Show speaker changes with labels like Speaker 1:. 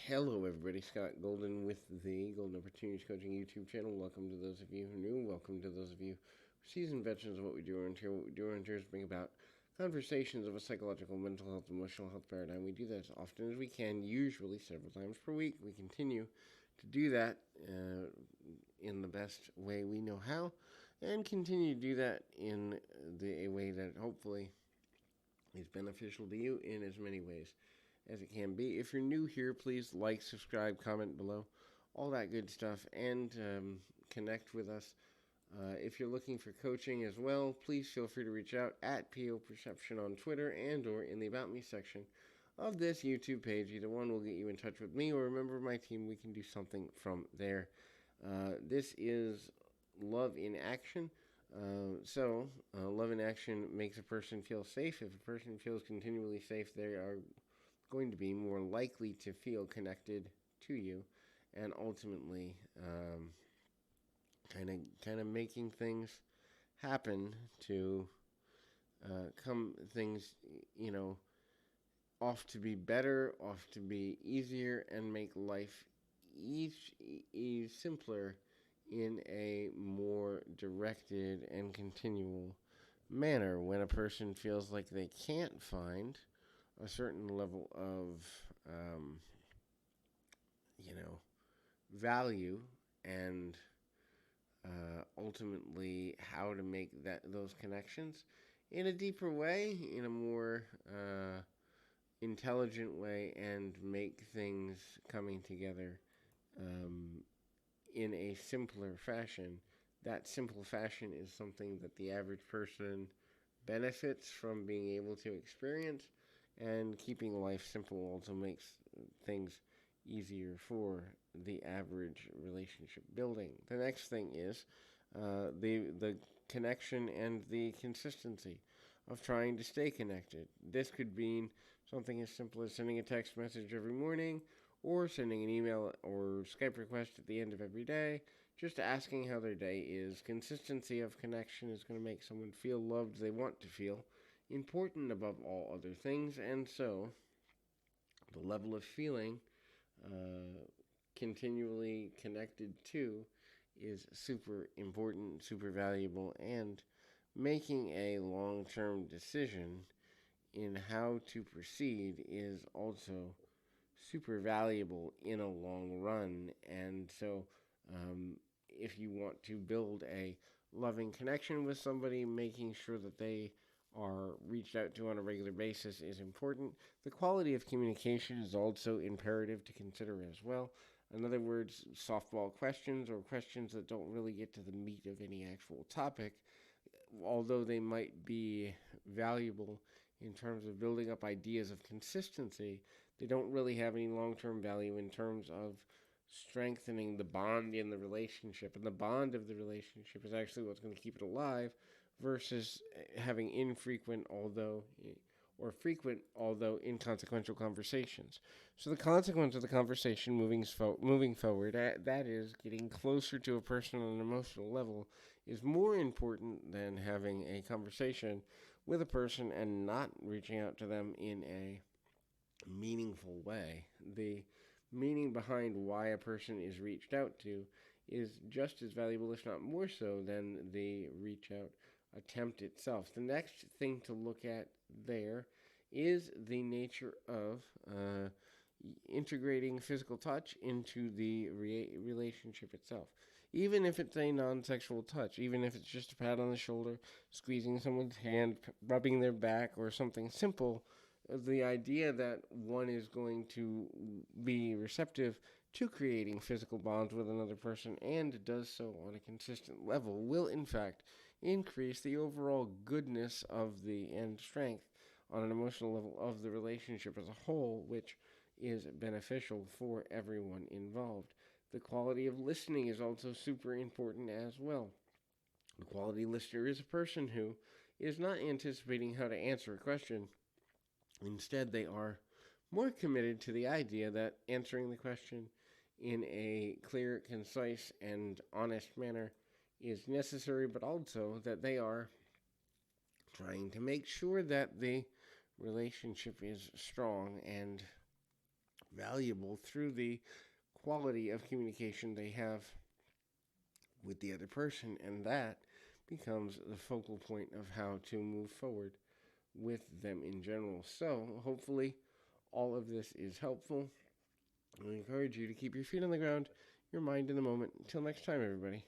Speaker 1: Hello, everybody. Scott Golden with the Golden Opportunities Coaching YouTube channel. Welcome to those of you who are new. Welcome to those of you seasoned veterans of what we do around here. What we do around here is bring about conversations of a psychological, mental health, emotional health paradigm. We do that as often as we can, usually several times per week. We continue to do that in the best way we know how, and continue to do that in a way that hopefully is beneficial to you in as many ways as it can be. If you're new here, please like, subscribe, comment below, all that good stuff, and connect with us. If you're looking for coaching as well, please feel free to reach out at PO Perception on Twitter and or in the About Me section of this YouTube page. Either one will get you in touch with me or a member of my team. We can do something from there. This is Love in Action. Love in action makes a person feel safe. If a person feels continually safe, they are going to be more likely to feel connected to you, and ultimately, kind of making things happen to come things, off to be better, off to be easier, and make life simpler in a more directed and continual manner. When a person feels like they can't find a certain level of, um, value and ultimately how to make those connections in a deeper way, in a more intelligent way, and make things coming together um, in a simpler fashion. That simple fashion is something that the average person benefits from being able to experience, and keeping life simple also makes things easier for the average relationship building. The next thing is the connection and the consistency of trying to stay connected. This could mean something as simple as sending a text message every morning, or sending an email or Skype request at the end of every day, just asking how their day is. Consistency of connection is going to make someone feel loved, they want to feel important above all other things, and so the level of feeling continually connected to is super important, super valuable, and making a long-term decision in how to proceed is also super valuable in a long run. And so, if you want to build a loving connection with somebody, making sure that they are reached out to on a regular basis is important. The quality of communication is also imperative to consider as well. In other words, softball questions or questions that don't really get to the meat of any actual topic, although they might be valuable in terms of building up ideas of consistency, they don't really have any long-term value in terms of strengthening the bond in the relationship. And the bond of the relationship is actually what's going to keep it alive versus having infrequent, or frequent, although inconsequential conversations. So the consequence of the conversation moving forward, that is getting closer to a person on an emotional level, is more important than having a conversation with a person and not reaching out to them in a meaningful way. The meaning behind why a person is reached out to is just as valuable, if not more so, than the reach out attempt itself. The next thing to look at there is the nature of integrating physical touch into the relationship itself. Even if it's a non-sexual touch, even if it's just a pat on the shoulder, squeezing someone's hand, rubbing their back, or something simple, the idea that one is going to be receptive to creating physical bonds with another person and does so on a consistent level will, in fact, increase the overall goodness of the and strength on an emotional level of the relationship as a whole, which is beneficial for everyone involved. The quality of listening is also super important as well. The quality listener is a person who is not anticipating how to answer a question. Instead, they are more committed to the idea that answering the question in a clear, concise, and honest manner is necessary, but also that they are trying to make sure that the relationship is strong and valuable through the quality of communication they have with the other person, and that becomes the focal point of how to move forward with them in general. So, hopefully, all of this is helpful. I encourage you to keep your feet on the ground, your mind in the moment. Until next time, everybody.